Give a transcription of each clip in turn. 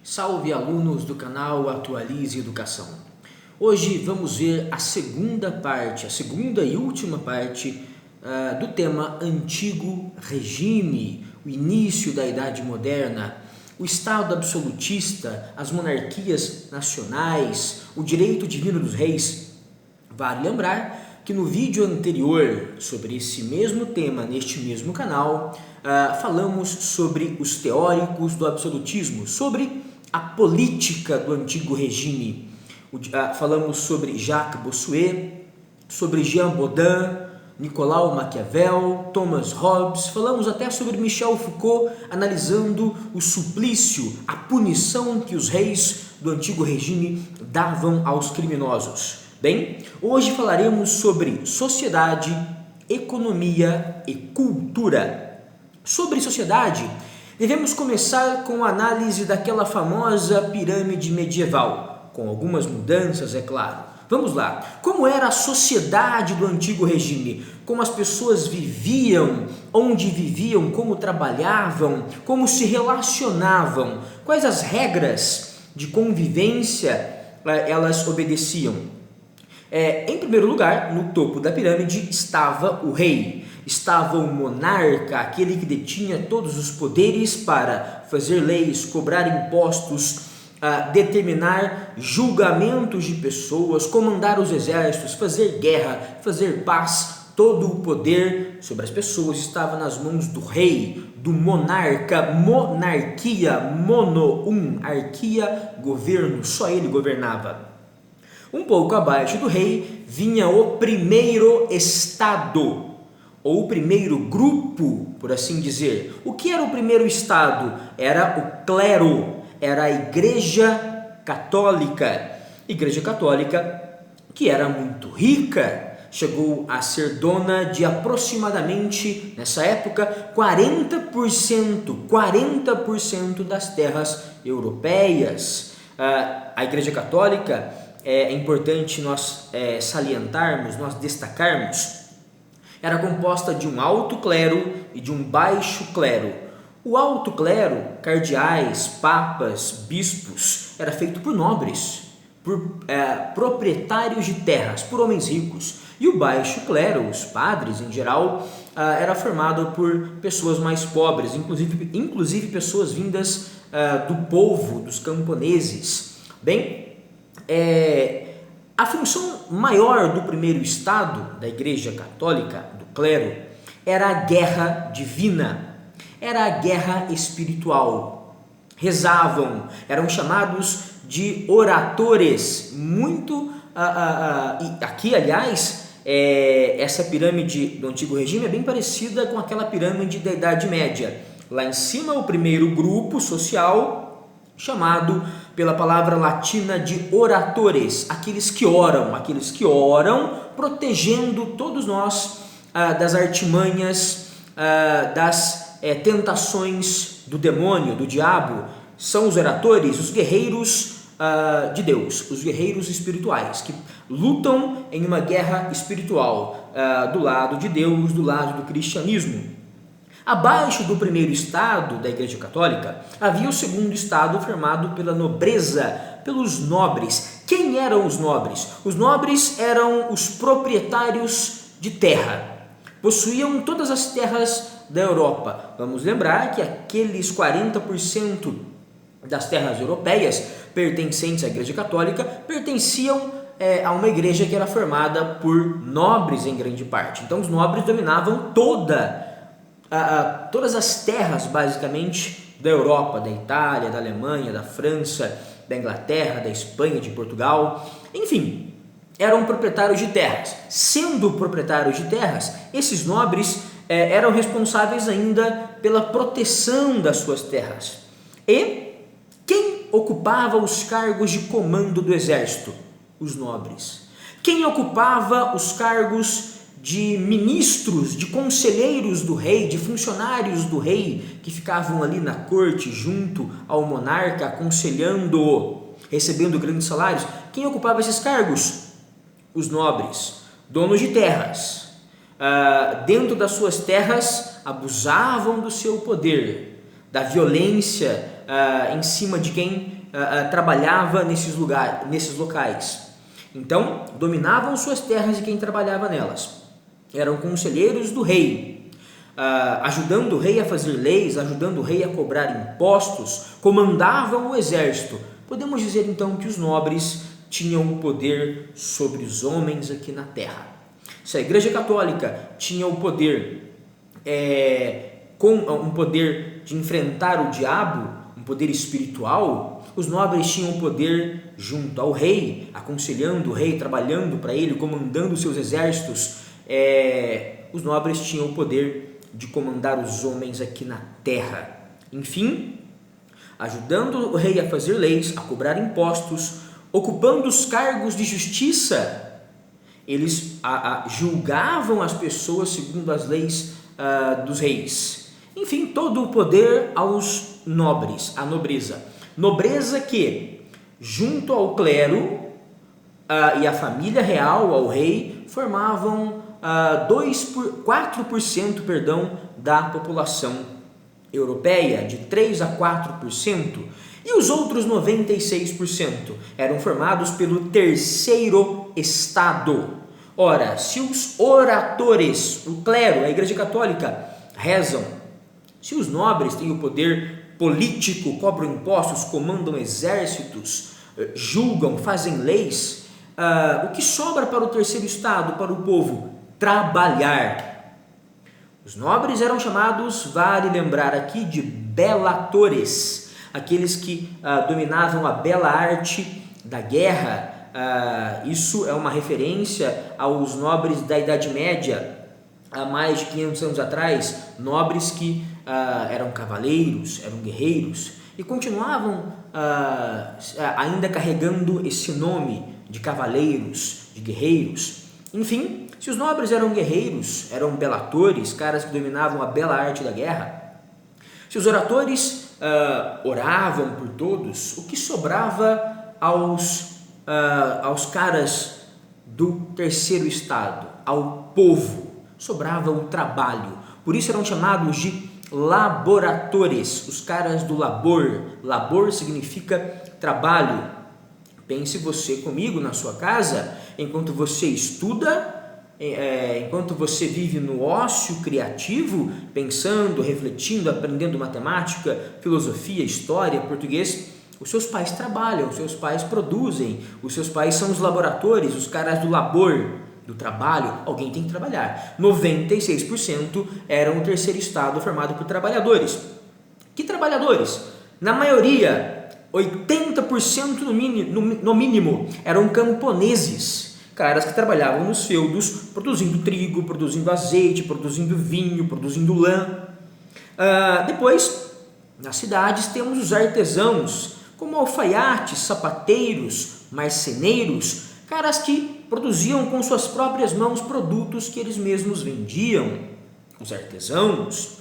Salve alunos do canal Atualize Educação. Hoje vamos ver a segunda e última parte do tema Antigo Regime, o início da Idade Moderna, o Estado absolutista, as monarquias nacionais, o direito divino dos reis. Vale lembrar que no vídeo anterior sobre esse mesmo tema, neste mesmo canal, falamos sobre os teóricos do absolutismo, sobre a política do Antigo Regime. Falamos sobre Jacques Bossuet, sobre Jean Bodin, Nicolau Maquiavel, Thomas Hobbes, falamos até sobre Michel Foucault, analisando o suplício, a punição que os reis do Antigo Regime davam aos criminosos. Bem, hoje falaremos sobre sociedade, economia e cultura. Sobre sociedade, devemos começar com a análise daquela famosa pirâmide medieval, com algumas mudanças, é claro. Vamos lá. Como era a sociedade do Antigo Regime? Como as pessoas viviam, onde viviam, como trabalhavam, como se relacionavam, quais as regras de convivência elas obedeciam? Em primeiro lugar, no topo da pirâmide estava o rei. Estava o monarca, aquele que detinha todos os poderes para fazer leis, cobrar impostos, determinar julgamentos de pessoas, comandar os exércitos, fazer guerra, fazer paz. Todo o poder sobre as pessoas estava nas mãos do rei, do monarca, monarquia, arquia, governo, só ele governava. Um pouco abaixo do rei vinha o primeiro estado, ou o primeiro grupo, por assim dizer. O que era o primeiro estado? Era o clero, era a Igreja Católica. Igreja Católica que era muito rica, chegou a ser dona de aproximadamente, nessa época, 40% das terras europeias. A Igreja Católica, é importante nós salientarmos, nós destacarmos, era composta de um alto clero e de um baixo clero. O alto clero, cardeais, papas, bispos, era feito por nobres, por proprietários de terras, por homens ricos. E o baixo clero, os padres em geral, era formado por pessoas mais pobres, inclusive pessoas vindas do povo, dos camponeses. Bem, a função maior do primeiro estado da Igreja Católica, do clero, era a guerra divina, era a guerra espiritual. Rezavam, eram chamados de oratores. E aqui, aliás, essa pirâmide do Antigo Regime é bem parecida com aquela pirâmide da Idade Média. Lá em cima, o primeiro grupo social, chamado pela palavra latina de oratores, aqueles que oram, protegendo todos nós das artimanhas, das tentações do demônio, do diabo. São os oratores, os guerreiros de Deus, os guerreiros espirituais, que lutam em uma guerra espiritual, do lado de Deus, do lado do cristianismo. Abaixo do primeiro estado da Igreja Católica, havia o segundo estado formado pela nobreza, pelos nobres. Quem eram os nobres? Os nobres eram os proprietários de terra. Possuíam todas as terras da Europa. Vamos lembrar que aqueles 40% das terras europeias pertencentes à Igreja Católica pertenciam a uma igreja que era formada por nobres em grande parte. Então os nobres dominavam todas as terras, basicamente, da Europa, da Itália, da Alemanha, da França, da Inglaterra, da Espanha, de Portugal, enfim, eram proprietários de terras. Sendo proprietários de terras, esses nobres eram responsáveis ainda pela proteção das suas terras. E quem ocupava os cargos de comando do exército? Os nobres. Quem ocupava os cargos de ministros, de conselheiros do rei, de funcionários do rei, que ficavam ali na corte junto ao monarca, aconselhando-o, recebendo grandes salários? Quem ocupava esses cargos? Os nobres, donos de terras. Dentro das suas terras, abusavam do seu poder, da violência em cima de quem trabalhava nesses locais. Então, dominavam suas terras e quem trabalhava nelas. Eram conselheiros do rei, ajudando o rei a fazer leis, ajudando o rei a cobrar impostos, comandavam o exército. Podemos dizer então que os nobres tinham o poder sobre os homens aqui na terra. Se a Igreja Católica tinha o poder, um poder de enfrentar o diabo, um poder espiritual, os nobres tinham o poder junto ao rei, aconselhando o rei, trabalhando para ele, comandando seus exércitos. Os nobres tinham o poder de comandar os homens aqui na terra. Enfim, ajudando o rei a fazer leis, a cobrar impostos, ocupando os cargos de justiça, eles julgavam as pessoas segundo as leis dos reis. Enfim, todo o poder aos nobres, à nobreza. Nobreza que, junto ao clero e à família real, ao rei, formavam 4% da população europeia, de 3 a 4%. E os outros 96% eram formados pelo terceiro estado. Ora, se os oratores, o clero, a Igreja Católica, rezam, se os nobres têm o poder político, cobram impostos, comandam exércitos, julgam, fazem leis, o que sobra para o terceiro estado, para o povo? Trabalhar. Os nobres eram chamados, vale lembrar aqui, de belatores, aqueles que dominavam a bela arte da guerra. Isso é uma referência aos nobres da Idade Média, há mais de 500 anos atrás, nobres que eram cavaleiros, eram guerreiros e continuavam ainda carregando esse nome de cavaleiros, de guerreiros. Enfim, se os nobres eram guerreiros, eram belatores, caras que dominavam a bela arte da guerra, se os oratores oravam por todos, o que sobrava aos caras do terceiro estado, ao povo? Sobrava o trabalho. Por isso eram chamados de laboratores, os caras do labor. Labor significa trabalho. Pense você comigo na sua casa, enquanto você estuda, enquanto você vive no ócio criativo, pensando, refletindo, aprendendo matemática, filosofia, história, português, os seus pais trabalham, os seus pais produzem, os seus pais são os laboratores, os caras do labor, do trabalho. Alguém tem que trabalhar. 96% eram o terceiro estado formado por trabalhadores. Que trabalhadores? Na maioria, 80% no mínimo, eram camponeses, caras que trabalhavam nos feudos, produzindo trigo, produzindo azeite, produzindo vinho, produzindo lã. Depois, nas cidades, temos os artesãos, como alfaiates, sapateiros, marceneiros, caras que produziam com suas próprias mãos produtos que eles mesmos vendiam, os artesãos.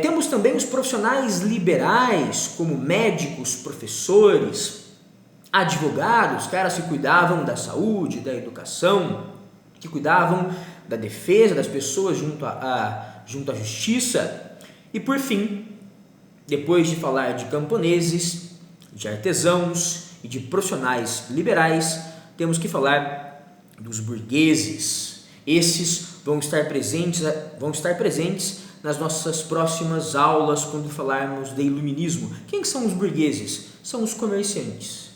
Temos também os profissionais liberais, como médicos, professores, advogados, caras que cuidavam da saúde, da educação, que cuidavam da defesa das pessoas junto à justiça. E por fim, depois de falar de camponeses, de artesãos e de profissionais liberais, temos que falar dos burgueses. Esses vão estar presentes nas nossas próximas aulas quando falarmos de iluminismo. Quem são os burgueses? São os comerciantes.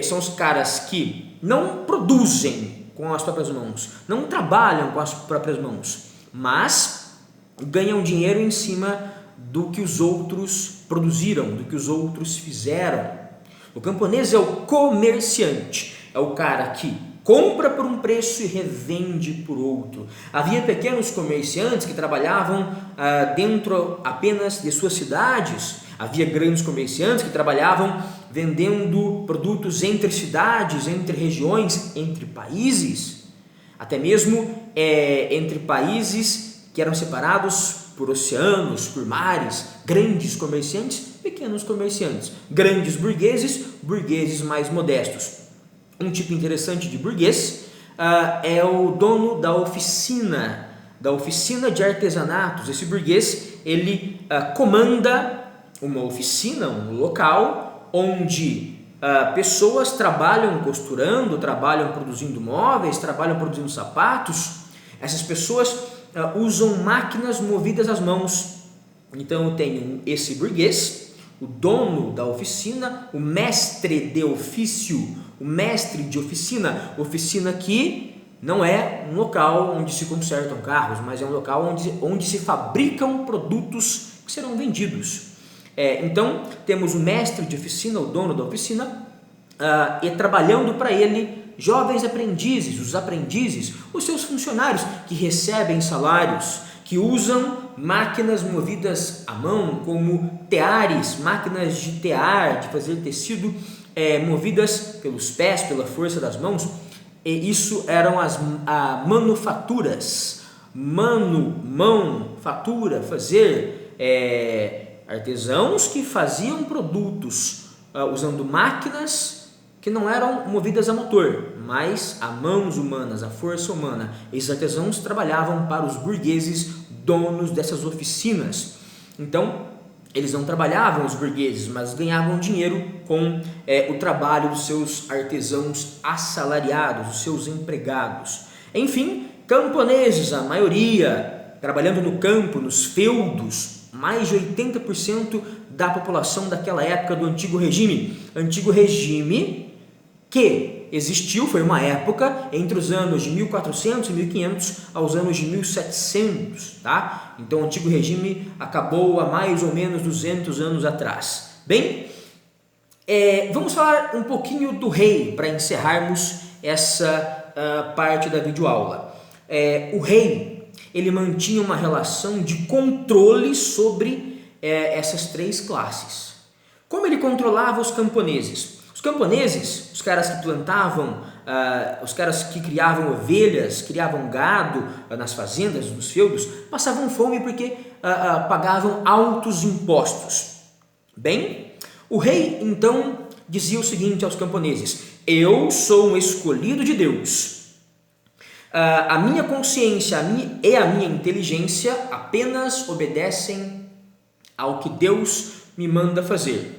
São os caras que não produzem com as próprias mãos, não trabalham com as próprias mãos, mas ganham dinheiro em cima do que os outros produziram, do que os outros fizeram. O camponês é o comerciante, é o cara que compra por um preço e revende por outro. Havia pequenos comerciantes que trabalhavam dentro apenas de suas cidades. Havia grandes comerciantes que trabalhavam vendendo produtos entre cidades, entre regiões, entre países, até mesmo entre países que eram separados por oceanos, por mares. Grandes comerciantes, pequenos comerciantes, grandes burgueses, burgueses mais modestos. Um tipo interessante de burguês é o dono da oficina de artesanatos. Esse burguês, ele comanda uma oficina, um local onde pessoas trabalham costurando, trabalham produzindo móveis, trabalham produzindo sapatos. Essas pessoas usam máquinas movidas às mãos. Então eu tenho esse burguês, o dono da oficina, o mestre de ofício, o mestre de oficina, oficina que não é um local onde se consertam carros, mas é um local onde se fabricam produtos que serão vendidos. Então temos o mestre de oficina, o dono da oficina, e trabalhando para ele jovens aprendizes, os aprendizes, os seus funcionários que recebem salários, que usam máquinas movidas à mão, como teares, máquinas de tear, de fazer tecido, movidas pelos pés, pela força das mãos. E isso eram as manufaturas. Mão, fatura, fazer, artesãos que faziam produtos usando máquinas que não eram movidas a motor, mas a mãos humanas, a força humana. Esses artesãos trabalhavam para os burgueses, donos dessas oficinas. Então, eles não trabalhavam, os burgueses, mas ganhavam dinheiro com o trabalho dos seus artesãos assalariados, dos seus empregados. Enfim, camponeses, a maioria, trabalhando no campo, nos feudos, mais de 80% da população daquela época do Antigo Regime. Antigo Regime que existiu, foi uma época entre os anos de 1400 e 1500 aos anos de 1700, tá? Então o Antigo Regime acabou há mais ou menos 200 anos atrás. Bem, vamos falar um pouquinho do rei para encerrarmos essa parte da videoaula. O rei, ele mantinha uma relação de controle sobre essas três classes. Como ele controlava os camponeses? Os camponeses, os caras que plantavam, os caras que criavam ovelhas, criavam gado nas fazendas, nos feudos, passavam fome porque pagavam altos impostos. Bem, o rei então dizia o seguinte aos camponeses: eu sou um escolhido de Deus. A minha consciência e a minha inteligência apenas obedecem ao que Deus me manda fazer.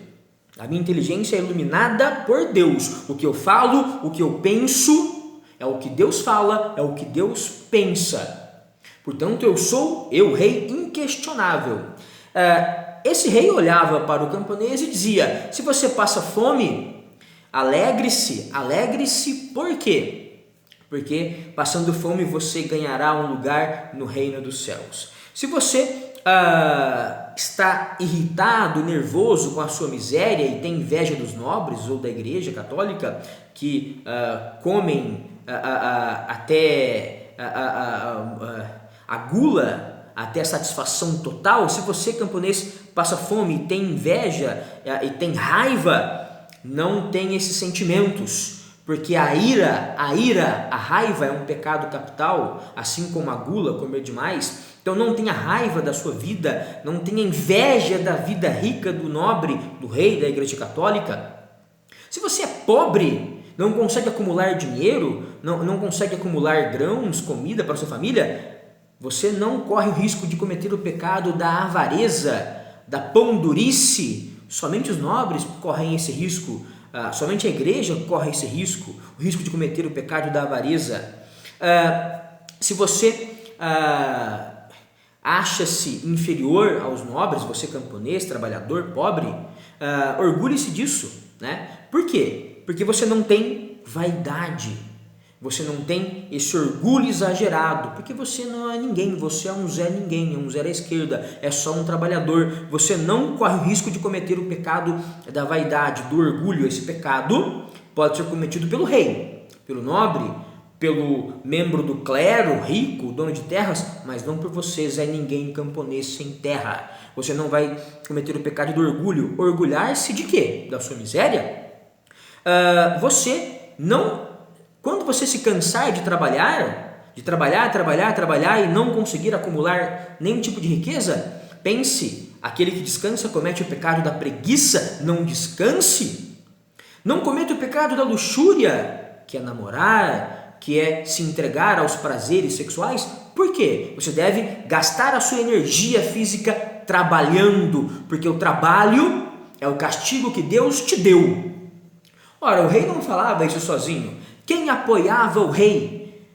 A minha inteligência é iluminada por Deus. O que eu falo, o que eu penso, é o que Deus fala, é o que Deus pensa. Portanto, eu rei inquestionável. Esse rei olhava para o camponês e dizia: se você passa fome, alegre-se. Alegre-se por quê? Porque passando fome você ganhará um lugar no reino dos céus. Se você está irritado, nervoso com a sua miséria e tem inveja dos nobres ou da igreja católica que comem até a gula, até a satisfação total, se você, camponês, passa fome, tem inveja e tem raiva, não tem esses sentimentos, porque a raiva é um pecado capital, assim como a gula, comer demais. Então não tenha raiva da sua vida, não tenha inveja da vida rica do nobre, do rei, da igreja católica. Se você é pobre, não consegue acumular dinheiro, não consegue acumular grãos, comida para a sua família, você não corre o risco de cometer o pecado da avareza, da pão-durice. Somente os nobres correm esse risco, somente a igreja corre esse risco, o risco de cometer o pecado da avareza. Se você acha-se inferior aos nobres, você camponês, trabalhador, pobre, orgulhe-se disso, né? Por quê? Porque você não tem vaidade, você não tem esse orgulho exagerado, porque você não é ninguém, você é um Zé Ninguém, é um zero à esquerda, é só um trabalhador. Você não corre o risco de cometer o pecado da vaidade, do orgulho. Esse pecado pode ser cometido pelo rei, pelo nobre, pelo membro do clero, rico, dono de terras, mas não por você, Zé Ninguém, camponês sem terra. Você não vai cometer o pecado do orgulho. Orgulhar-se de quê? Da sua miséria? Quando você se cansar de trabalhar e não conseguir acumular nenhum tipo de riqueza, pense, aquele que descansa comete o pecado da preguiça, não descanse. Não cometa o pecado da luxúria, que é namorar, que é se entregar aos prazeres sexuais. Por quê? Você deve gastar a sua energia física trabalhando, porque o trabalho é o castigo que Deus te deu. Ora, o rei não falava isso sozinho. Quem apoiava o rei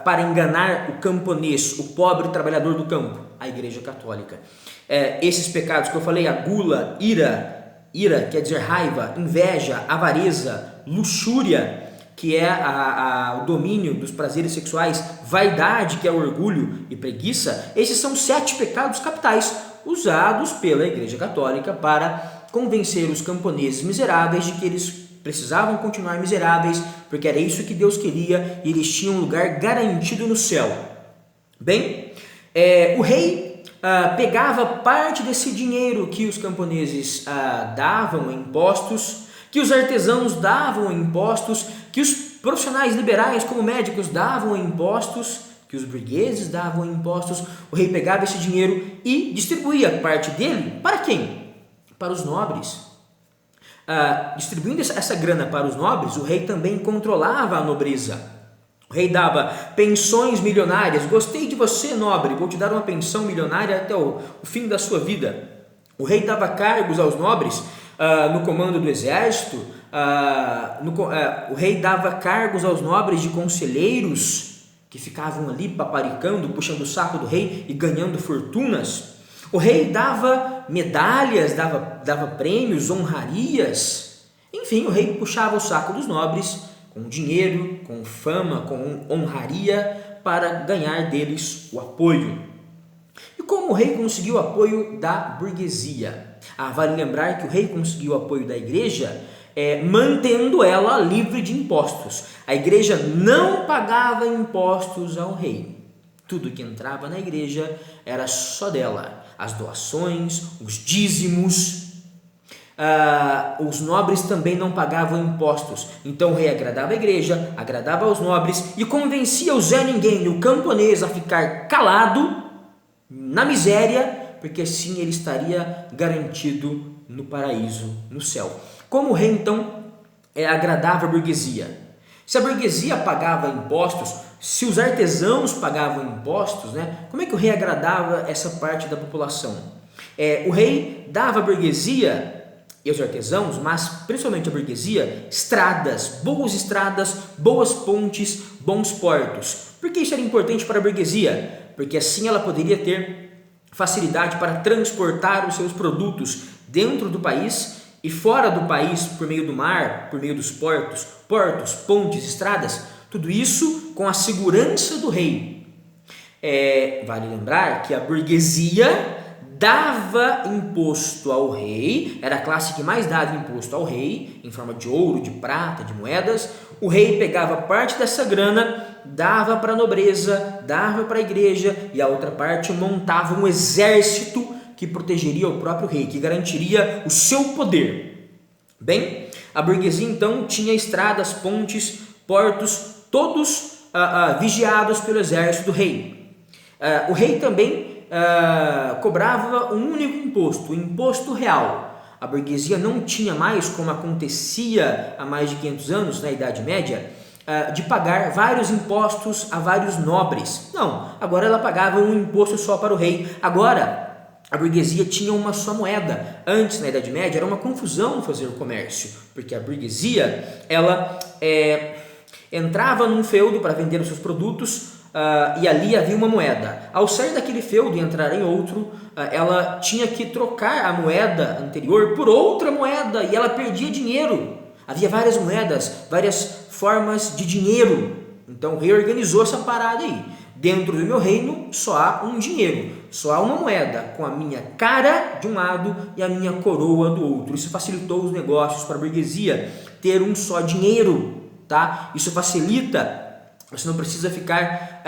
para enganar o camponês, o pobre trabalhador do campo? A Igreja Católica. Esses pecados que eu falei, a gula, ira quer dizer raiva, inveja, avareza, luxúria, que é o domínio dos prazeres sexuais, vaidade, que é o orgulho, e preguiça, esses são 7 pecados capitais usados pela Igreja Católica para convencer os camponeses miseráveis de que eles precisavam continuar miseráveis, porque era isso que Deus queria e eles tinham um lugar garantido no céu. Bem, o rei pegava parte desse dinheiro que os camponeses davam em impostos, que os artesãos davam em impostos, que os profissionais liberais como médicos davam em impostos, que os burgueses davam em impostos. O rei pegava esse dinheiro e distribuía parte dele para quem? Para os nobres. Distribuindo essa grana para os nobres, o rei também controlava a nobreza. O rei dava pensões milionárias. Gostei de você, nobre, vou te dar uma pensão milionária até o fim da sua vida. O rei dava cargos aos nobres no comando do exército. O rei dava cargos aos nobres de conselheiros que ficavam ali paparicando, puxando o saco do rei e ganhando fortunas. O rei dava medalhas, dava prêmios, honrarias. Enfim, o rei puxava o saco dos nobres com dinheiro, com fama, com honraria para ganhar deles o apoio. E como o rei conseguiu o apoio da burguesia? Vale lembrar que o rei conseguiu o apoio da igreja mantendo ela livre de impostos. A igreja não pagava impostos ao rei. Tudo que entrava na igreja era só dela. As doações, os dízimos. Os nobres também não pagavam impostos. Então o rei agradava a igreja, agradava aos nobres e convencia o Zé Ninguém, o camponês, a ficar calado na miséria, porque assim ele estaria garantido no paraíso, no céu. Como o rei então agradava a burguesia? Se a burguesia pagava impostos, se os artesãos pagavam impostos, como é que o rei agradava essa parte da população? O rei dava à burguesia e aos artesãos, mas principalmente à burguesia, estradas, boas pontes, bons portos. Por que isso era importante para a burguesia? Porque assim ela poderia ter facilidade para transportar os seus produtos dentro do país e fora do país por meio do mar, por meio dos portos, pontes, estradas, tudo isso com a segurança do rei. Vale lembrar que a burguesia dava imposto ao rei, era a classe que mais dava imposto ao rei, em forma de ouro, de prata, de moedas. O rei pegava parte dessa grana, dava para a nobreza, dava para a igreja, e a outra parte montava um exército que protegeria o próprio rei, que garantiria o seu poder. Bem, a burguesia então tinha estradas, pontes, portos, todos vigiados pelo exército do rei. O rei também cobrava um único imposto, o imposto real. A burguesia não tinha mais, como acontecia há mais de 500 anos, na Idade Média, de pagar vários impostos a vários nobres. Não, agora ela pagava um imposto só para o rei. Agora, a burguesia tinha uma só moeda. Antes, na Idade Média, era uma confusão fazer o comércio, porque a burguesia, ela entrava num feudo para vender os seus produtos, e ali havia uma moeda. Ao sair daquele feudo e entrar em outro, ela tinha que trocar a moeda anterior por outra moeda, e ela perdia dinheiro. Havia várias moedas, várias formas de dinheiro. Então o rei organizou essa parada aí. Dentro do meu reino só há um dinheiro, só há uma moeda, com a minha cara de um lado e a minha coroa do outro. Isso facilitou os negócios para a burguesia ter um só dinheiro, tá? Isso facilita. Você não precisa ficar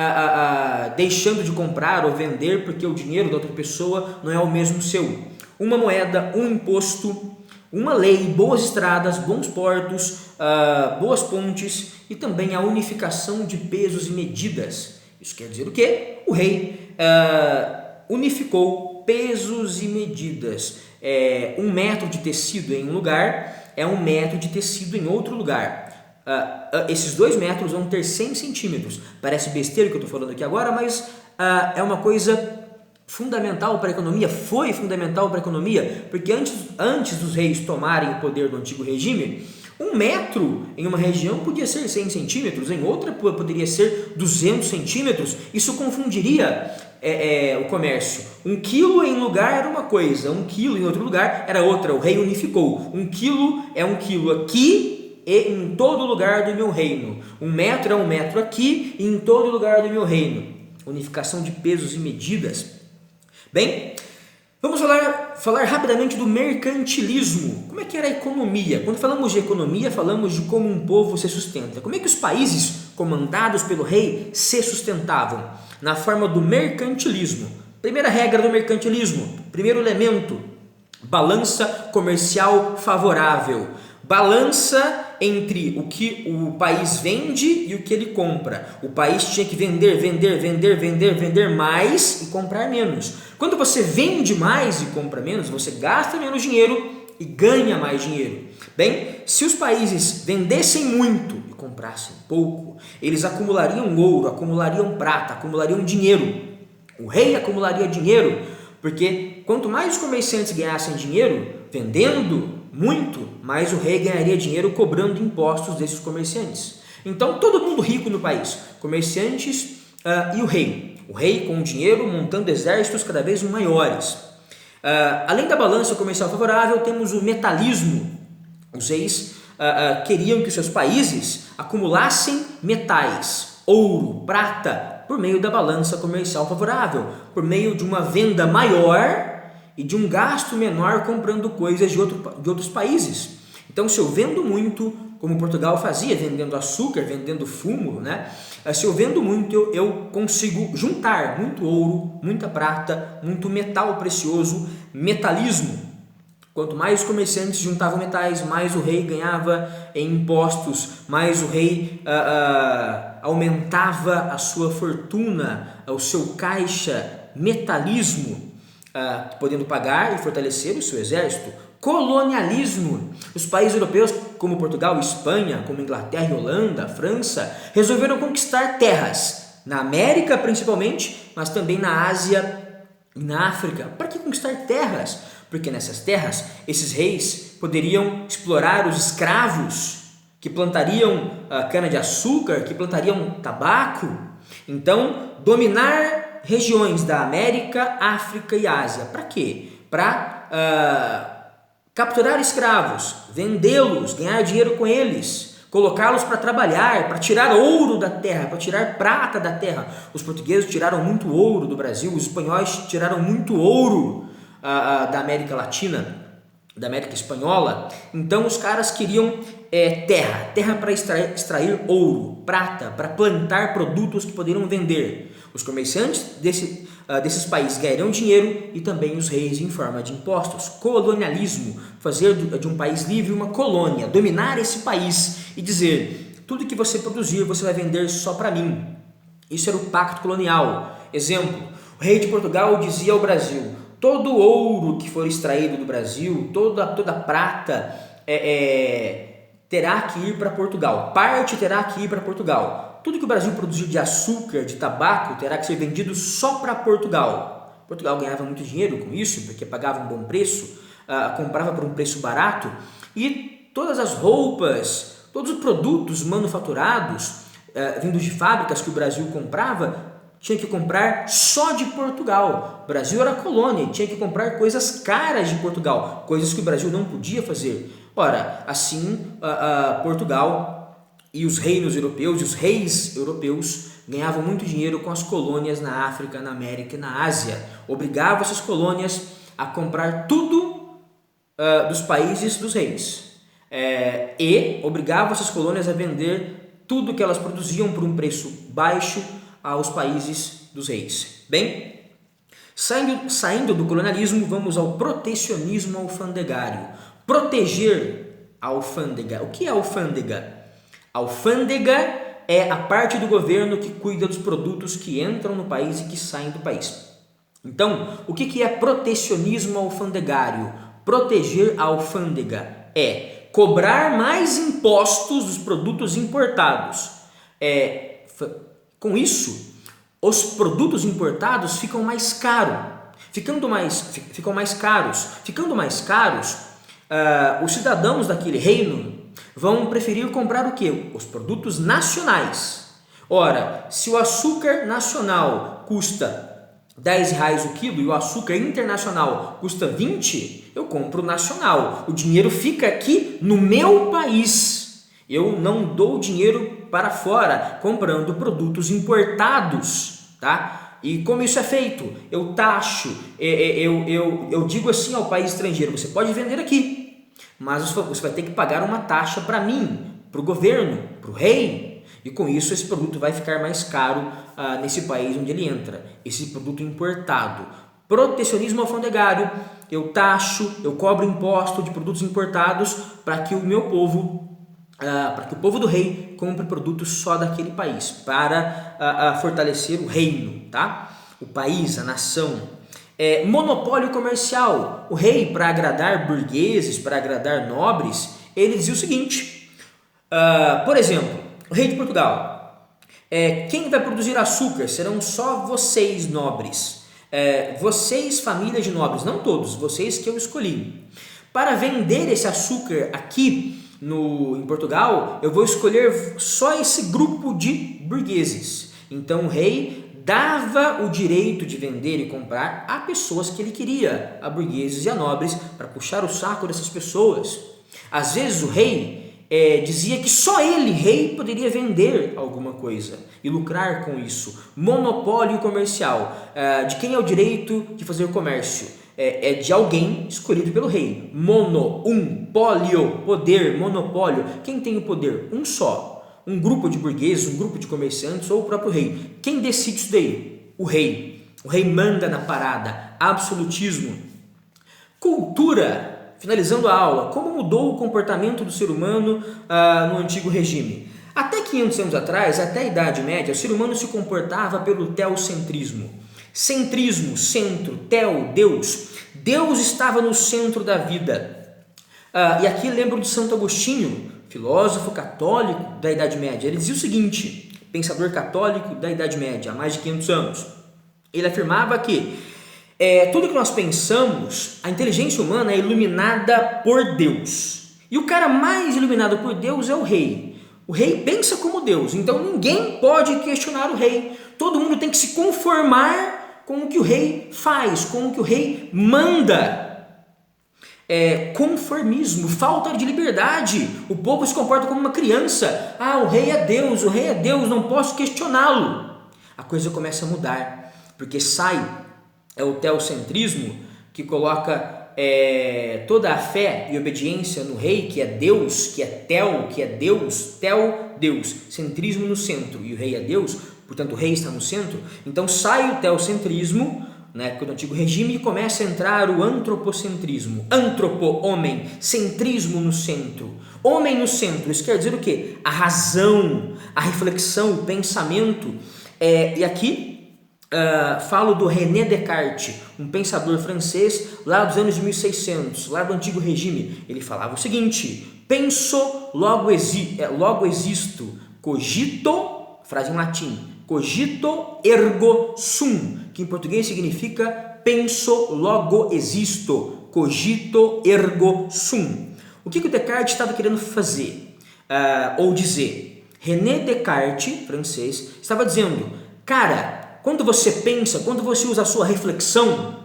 deixando de comprar ou vender porque o dinheiro da outra pessoa não é o mesmo seu. Uma moeda, um imposto, uma lei, boas estradas, bons portos, boas pontes e também a unificação de pesos e medidas. Isso quer dizer o quê? O rei unificou pesos e medidas. Um metro de tecido em um lugar é um metro de tecido em outro lugar. Esses 2 metros vão ter 100 centímetros. Parece besteira o que eu estou falando aqui agora, mas é uma coisa fundamental para a economia, foi fundamental para a economia, porque antes dos reis tomarem o poder do antigo regime, 1 metro em uma região podia ser 100 centímetros, em outra poderia ser 200 centímetros, isso confundiria o comércio. 1 quilo em um lugar era uma coisa, 1 quilo em outro lugar era outra, o rei unificou. 1 quilo é 1 quilo aqui e em todo lugar do meu reino. 1 metro é 1 metro aqui e em todo lugar do meu reino. Unificação de pesos e medidas. Bem, vamos falar rapidamente do mercantilismo. Como é que era a economia? Quando falamos de economia, falamos de como um povo se sustenta. Como é que os países comandados pelo rei se sustentavam? Na forma do mercantilismo. Primeira regra do mercantilismo, primeiro elemento, balança comercial favorável. Balança entre o que o país vende e o que ele compra. O país tinha que vender mais e comprar menos. Quando você vende mais e compra menos, você gasta menos dinheiro e ganha mais dinheiro. Bem, se os países vendessem muito e comprassem pouco, eles acumulariam ouro, acumulariam prata, acumulariam dinheiro. O rei acumularia dinheiro, porque quanto mais os comerciantes ganhassem dinheiro vendendo muito, mais o rei ganharia dinheiro cobrando impostos desses comerciantes. Então, todo mundo rico no país, comerciantes e o rei. O rei com dinheiro montando exércitos cada vez maiores. Além da balança comercial favorável, temos o metalismo. Os reis queriam que seus países acumulassem metais, ouro, prata, por meio da balança comercial favorável, por meio de uma venda maior e de um gasto menor comprando coisas de outros países. Então, se eu vendo muito, como Portugal fazia, vendendo açúcar, vendendo fumo, né? Se eu vendo muito, eu consigo juntar muito ouro, muita prata, muito metal precioso, metalismo. Quanto mais os comerciantes juntavam metais, mais o rei ganhava em impostos, mais o rei aumentava a sua fortuna, o seu caixa, metalismo, podendo pagar e fortalecer o seu exército. Colonialismo. Os países europeus, como Portugal, Espanha, como Inglaterra e Holanda, França, resolveram conquistar terras, na América principalmente, mas também na Ásia e na África. Para que conquistar terras? Porque nessas terras, esses reis poderiam explorar os escravos que plantariam cana-de-açúcar, que plantariam tabaco. Então, dominar regiões da América, África e Ásia. Para quê? Para capturar escravos, vendê-los, ganhar dinheiro com eles, colocá-los para trabalhar, para tirar ouro da terra, para tirar prata da terra. Os portugueses tiraram muito ouro do Brasil, os espanhóis tiraram muito ouro da América Latina, da América Espanhola. Então os caras queriam terra para extrair ouro, prata, para plantar produtos que poderiam vender. Os comerciantes desses países ganhariam dinheiro e também os reis em forma de impostos. Colonialismo, fazer de um país livre uma colônia, dominar esse país e dizer: tudo que você produzir você vai vender só para mim. Isso era o pacto colonial. Exemplo, o rei de Portugal dizia ao Brasil: todo ouro que for extraído do Brasil, toda prata terá que ir para Portugal, parte terá que ir para Portugal. Tudo que o Brasil produzir de açúcar, de tabaco, terá que ser vendido só para Portugal. Portugal ganhava muito dinheiro com isso, porque pagava um bom preço, comprava por um preço barato, e todas as roupas, todos os produtos manufaturados, vindos de fábricas que o Brasil comprava, tinha que comprar só de Portugal. O Brasil era colônia, tinha que comprar coisas caras de Portugal, coisas que o Brasil não podia fazer. Ora, assim, Portugal e os reinos europeus, e os reis europeus ganhavam muito dinheiro com as colônias na África, na América e na Ásia. Obrigava essas colônias a comprar tudo dos países dos reis. E obrigava essas colônias a vender tudo que elas produziam por um preço baixo aos países dos reis. Bem, saindo do colonialismo, vamos ao protecionismo alfandegário. Proteger a alfândega. O que é alfândega? Alfândega é a parte do governo que cuida dos produtos que entram no país e que saem do país. Então, o que é protecionismo alfandegário? Proteger a alfândega é cobrar mais impostos dos produtos importados. Com isso, os produtos importados ficam mais caros. ficam mais caros. Ficando mais caros, os cidadãos daquele reino vão preferir comprar o quê? Os produtos nacionais. Ora, se o açúcar nacional custa R$ 10 o quilo e o açúcar internacional custa 20, eu compro o nacional. O dinheiro fica aqui no meu país. Eu não dou dinheiro para fora comprando produtos importados, tá? E como isso é feito? Eu taxo, eu digo assim ao país estrangeiro: você pode vender aqui, mas você vai ter que pagar uma taxa para mim, para o governo, para o rei. E com isso esse produto vai ficar mais caro nesse país onde ele entra, esse produto importado. Protecionismo alfandegário: eu taxo, eu cobro imposto de produtos importados para que o meu povo, para que o povo do rei compre produtos só daquele país, para fortalecer o reino, tá? O país, a nação. Monopólio comercial: o rei, para agradar burgueses, para agradar nobres, ele dizia o seguinte, por exemplo, o rei de Portugal: quem vai produzir açúcar serão só vocês, nobres. Vocês, famílias de nobres, não todos, vocês que eu escolhi. Para vender esse açúcar aqui em Portugal, eu vou escolher só esse grupo de burgueses. Então o rei dava o direito de vender e comprar a pessoas que ele queria, a burgueses e a nobres, para puxar o saco dessas pessoas. Às vezes o rei dizia que só ele, rei, poderia vender alguma coisa e lucrar com isso. Monopólio comercial: de quem é o direito de fazer comércio? É de alguém escolhido pelo rei. Mono, polio, poder, monopólio. Quem tem o poder? Um só. Um grupo de burgueses, um grupo de comerciantes ou o próprio rei. Quem decide isso daí? O rei. O rei manda na parada. Absolutismo. Cultura. Finalizando a aula: como mudou o comportamento do ser humano no antigo regime? Até 500 anos atrás, até a Idade Média, o ser humano se comportava pelo teocentrismo. Centrismo, centro, teo, Deus. Deus estava no centro da vida. E aqui lembro de Santo Agostinho, filósofo católico da Idade Média. Ele dizia o seguinte, pensador católico da Idade Média, há mais de 500 anos. Ele afirmava que tudo que nós pensamos, a inteligência humana é iluminada por Deus. E o cara mais iluminado por Deus é o rei. O rei pensa como Deus, então ninguém pode questionar o rei. Todo mundo tem que se conformar com o que o rei faz, com o que o rei manda. Conformismo, falta de liberdade. O povo se comporta como uma criança. O rei é Deus, não posso questioná-lo. A coisa começa a mudar, porque o teocentrismo, que coloca toda a fé e obediência no rei, que é Deus, que é Teo, que é Deus, Deus, centrismo no centro, e o rei é Deus, portanto o rei está no centro. Então sai o teocentrismo, né, do antigo regime, e começa a entrar o antropocentrismo. Homem, centrismo no centro. Homem no centro, isso quer dizer o quê? A razão, a reflexão, o pensamento. E aqui falo do René Descartes, um pensador francês lá dos anos de 1600, lá do antigo regime. Ele falava o seguinte: penso, logo existo, cogito, frase em latim, cogito ergo sum, que em português significa penso, logo existo, cogito ergo sum. O que o Descartes estava querendo fazer ou dizer? René Descartes, francês, estava dizendo: cara, quando você pensa, quando você usa a sua reflexão,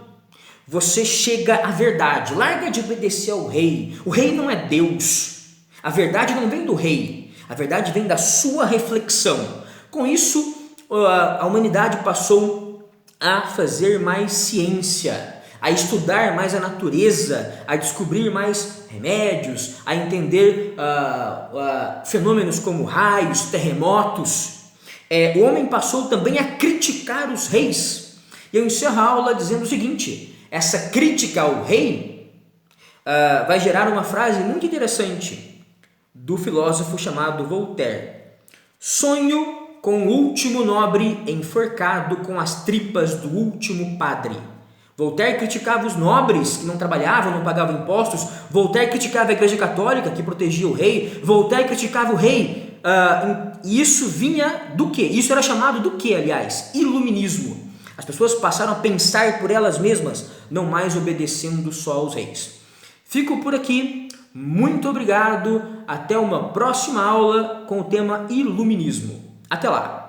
você chega à verdade. Larga de obedecer ao rei. O rei não é Deus. A verdade não vem do rei. A verdade vem da sua reflexão. Com isso, a humanidade passou a fazer mais ciência, a estudar mais a natureza, a descobrir mais remédios, a entender fenômenos como raios, terremotos. O homem passou também a criticar os reis. E eu encerro a aula dizendo o seguinte: essa crítica ao rei vai gerar uma frase muito interessante do filósofo chamado Voltaire: sonho com o último nobre enforcado com as tripas do último padre. Voltaire criticava os nobres que não trabalhavam, não pagavam impostos. Voltaire criticava a Igreja Católica, que protegia o rei. Voltaire criticava o rei. E isso vinha do quê? Isso era chamado do quê, aliás? Iluminismo. As pessoas passaram a pensar por elas mesmas, não mais obedecendo só aos reis. Fico por aqui, muito obrigado, até uma próxima aula com o tema Iluminismo. Até lá!